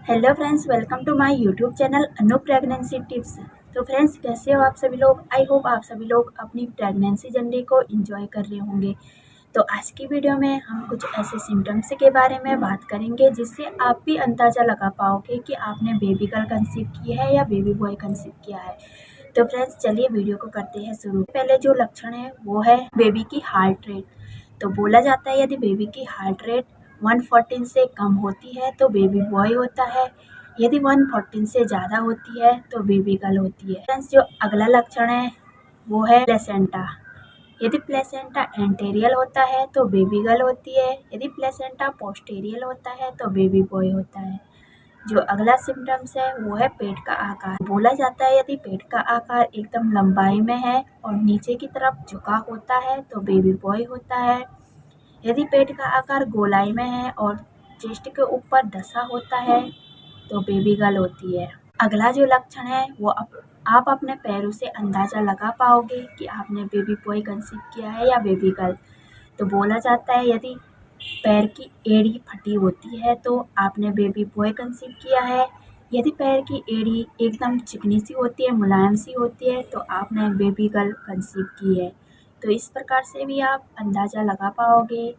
Hello friends, welcome to my YouTube channel Anu pregnancy tips. तो friends, कैसे हो आप सभी लोग? आई होप आप सभी लोग अपनी प्रेगनेंसी जर्नी को एंजॉय कर रहे होंगे। तो आज की वीडियो में हम कुछ ऐसे सिम्टम्स के बारे में बात करेंगे जिससे आप भी अंदाज़ा लगा पाओगे कि आपने बेबी गर्ल कंसीव की है या बेबी बॉय कंसीव किया है। तो फ्रेंड्स, चलिए वीडियो को करते हैं शुरू। पहले जो लक्षण है वो है बेबी की हार्ट रेट। तो बोला जाता है यदि बेबी की हार्ट रेट 114 से कम होती है तो बेबी बॉय होता है, यदि 114 से ज़्यादा होती है तो बेबी गर्ल होती है। फ्रेंड्स, जो अगला लक्षण है वो है प्लेसेंटा। यदि प्लेसेंटा एंटेरियल होता है तो बेबी गर्ल होती है, यदि प्लेसेंटा पोस्टेरियल होता है तो बेबी बॉय होता है। जो अगला सिम्टम्स है वो है पेट का आकार। बोला जाता है यदि पेट का आकार एकदम लंबाई में है और नीचे की तरफ झुका होता है तो बेबी बॉय होता है, यदि पेट का आकार गोलाई में है और चेस्ट के ऊपर धंसा होता है तो बेबी गर्ल होती है। अगला जो लक्षण है वो आप अपने पैरों से अंदाज़ा लगा पाओगे कि आपने बेबी बॉय कंसीव किया है या बेबी गर्ल। तो बोला जाता है यदि पैर की एड़ी फटी होती है तो आपने बेबी बॉय कंसीव किया है, यदि पैर की एड़ी एकदम चिकनी सी होती है, मुलायम सी होती है तो आपने बेबी गर्ल कंसीव की है। तो इस प्रकार से भी आप अंदाज़ा लगा पाओगे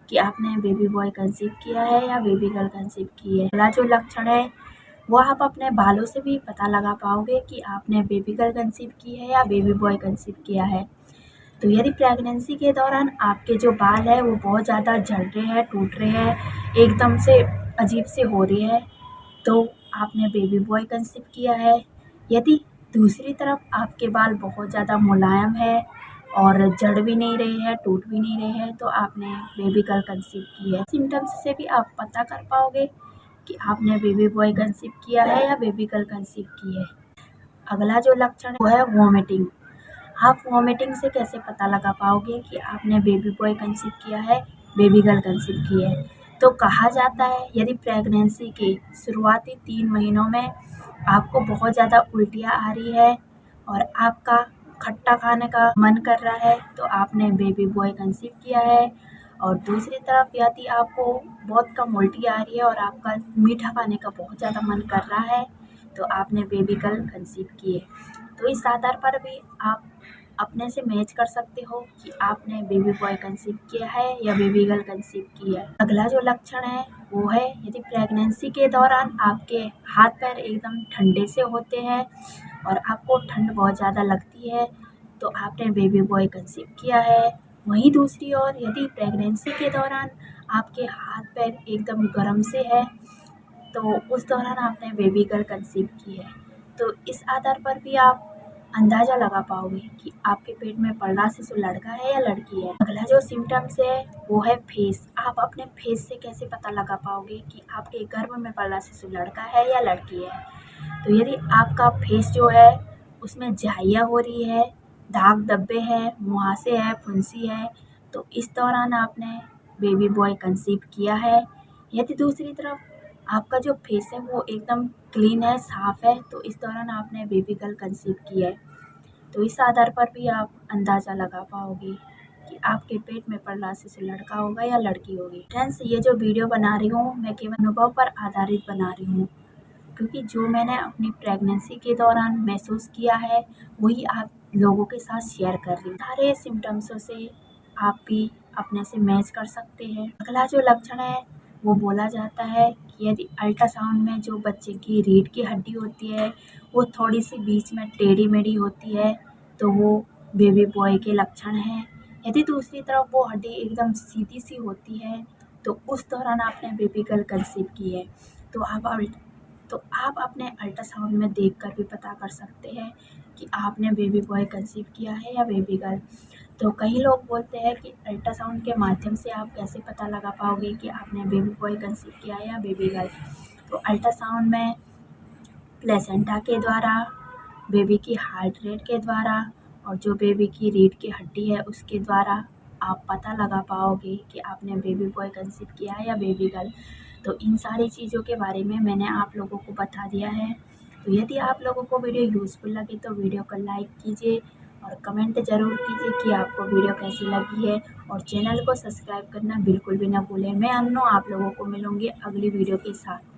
कि आपने बेबी बॉय कंसीव किया है या बेबी गर्ल कंसीव की है। अगला जो लक्षण है वो आप अपने बालों से भी पता लगा पाओगे कि आपने बेबी गर्ल कंसीव की है या बेबी बॉय कंसीव किया है। तो यदि प्रेगनेंसी के दौरान आपके जो बाल है वो बहुत ज़्यादा झड़ रहे हैं, टूट रहे हैं, एकदम से अजीब से हो रही है तो आपने बेबी बॉय कंसीव किया है। यदि दूसरी तरफ आपके बाल बहुत ज़्यादा मुलायम है और झड़ भी नहीं रहे हैं, टूट भी नहीं रहे हैं तो आपने बेबी गर्ल कंसीव की है। सिम्टम्स से भी आप पता कर पाओगे कि आपने बेबी बॉय कंसीव किया है या बेबी गर्ल कंसीव की है। अगला जो लक्षण है वो है वॉमिटिंग। आप वॉमिटिंग से कैसे पता लगा पाओगे कि आपने बेबी बॉय कंसीव किया है, बेबी गर्ल कंसीव की है? तो कहा जाता है यदि प्रेगनेंसी के शुरुआती 3 महीनों में आपको बहुत ज़्यादा उल्टियाँ आ रही है और आपका खट्टा खाने का मन कर रहा है तो आपने बेबी बॉय कंसीव किया है, और दूसरी तरफ यदि आपको बहुत कम उल्टी आ रही है और आपका मीठा खाने का बहुत ज़्यादा मन कर रहा है तो आपने बेबी गर्ल कंसीव की है। तो इस आधार पर भी आप अपने से मैच कर सकते हो कि आपने बेबी बॉय कंसीव किया है या बेबी गर्ल कंसीव की है। अगला जो लक्षण है वो है यदि प्रेगनेंसी के दौरान आपके हाथ पैर एकदम ठंडे से होते हैं और आपको ठंड बहुत ज़्यादा लगती है तो आपने बेबी बॉय कंसीव किया है। वहीं दूसरी ओर यदि प्रेगनेंसी के दौरान आपके हाथ पैर एकदम गर्म से है तो उस दौरान आपने बेबी गर्ल कंसीव की है। तो इस आधार पर भी आप अंदाज़ा लगा पाओगे कि आपके पेट में पल रहा शिशु लड़का है या लड़की है। अगला जो सिम्टम्स है वो है फेस। आप अपने फेस से कैसे पता लगा पाओगे कि आपके गर्भ में पल रहा शिशु लड़का है या लड़की है? तो यदि आपका फेस जो है उसमें झाइयाँ हो रही है, दाग धब्बे हैं, मुहासे है, फुंसी है तो इस दौरान आपने बेबी बॉय कंसीव किया है। यदि दूसरी तरफ आपका जो फेस है वो एकदम क्लीन है, साफ़ है तो इस दौरान आपने बेबी गर्ल कंसीव की है। तो इस आधार पर भी आप अंदाज़ा लगा पाओगे कि आपके पेट में पल रहा शिशु लड़का होगा या लड़की होगी। फ्रेंड्स, ये जो वीडियो बना रही हूँ मैं केवल अनुभव पर आधारित बना रही हूँ, क्योंकि जो मैंने अपनी प्रेगनेंसी के दौरान महसूस किया है वही आप लोगों के साथ शेयर कर रही हूँ। सारे सिम्टम्सों से आप भी अपने से मैच कर सकते हैं। अगला जो लक्षण है वो बोला जाता है कि यदि अल्ट्रासाउंड में जो बच्चे की रीढ़ की हड्डी होती है वो थोड़ी सी बीच में टेढ़ी मेढ़ी होती है तो वो बेबी बॉय के लक्षण हैं। यदि दूसरी तरफ वो हड्डी एकदम सीधी सी होती है तो उस दौरान आपने बेबी गर्ल कंसीव की है। तो आप अपने अल्ट्रासाउंड में देखकर भी पता कर सकते हैं कि आपने बेबी बॉय कंसीव किया है या बेबी गर्ल। तो कई लोग बोलते हैं कि अल्ट्रासाउंड के माध्यम से आप कैसे पता लगा पाओगे कि आपने बेबी बॉय कंसीव किया है या बेबी गर्ल। तो अल्ट्रासाउंड में प्लेसेंटा के द्वारा, बेबी की हार्ट रेट के द्वारा और जो बेबी की रीढ़ की हड्डी है उसके द्वारा आप पता लगा पाओगे कि आपने बेबी बॉय कंसीव किया है या बेबी गर्ल। तो इन सारी चीज़ों के बारे में मैंने आप लोगों को बता दिया है। तो यदि आप लोगों को वीडियो यूज़फुल लगे तो वीडियो को लाइक कीजिए और कमेंट ज़रूर कीजिए कि आपको वीडियो कैसी लगी है, और चैनल को सब्सक्राइब करना बिल्कुल भी ना भूलें। मैं अन्नू आप लोगों को मिलूँगी अगली वीडियो के साथ।